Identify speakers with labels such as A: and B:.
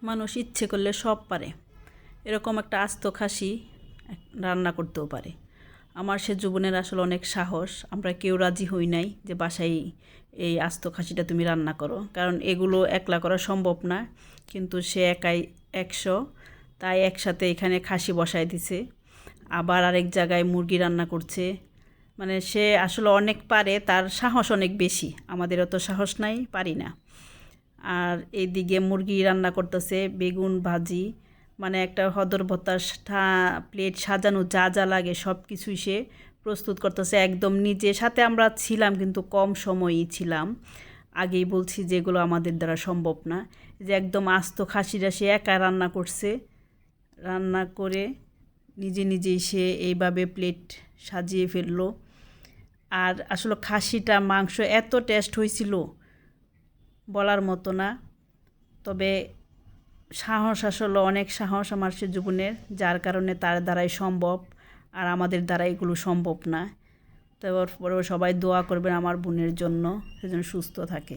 A: মানুষ ইচ্ছে করলে সব পারে, এরকম একটা আস্ত খাসি রান্না করতেও পারে। আমার সে জীবনের আসলে অনেক সাহস, আমরা কেউ রাজি হই নাই যে বাসায় এই আস্ত খাসিটা তুমি রান্না করো, কারণ এগুলো একলা করা সম্ভব না। কিন্তু সে একাই 100, তাই একসাথে এখানে খাসি বসায় দিছে, আবার আরেক জায়গায় মুরগি রান্না করছে। মানে সে আসলে অনেক পারে, তার সাহস অনেক বেশি, আমাদের অত সাহস নাই, পারি না। আর এইদিকে মুরগি রান্না করতেছে, বেগুন ভাজি, মানে একটা হদর ভর্তার প্লেট সাজানো যা যা লাগে সব কিছুই সে প্রস্তুত করতেছে একদম নিজে। সাথে আমরা ছিলাম কিন্তু কম সময়ই ছিলাম, আগেই বলছি যেগুলো আমাদের দ্বারা সম্ভব না। যে একদম আস্ত খাসিটা সে একা রান্না করছে, রান্না করে নিজে নিজেই সে এইভাবে প্লেট সাজিয়ে ফেললো। আর আসলে খাসিটা মাংস এত টেস্ট হয়েছিল বলার মতো না। তবে সাহস, আসলে অনেক সাহস আমার সে জীবনের, যার কারণে তার দ্বারাই সম্ভব, আর আমাদের দ্বারা এগুলো সম্ভব না। তারপরেও সবাই দোয়া করবেন আমার বোনের জন্য, সে যেন সুস্থ থাকে।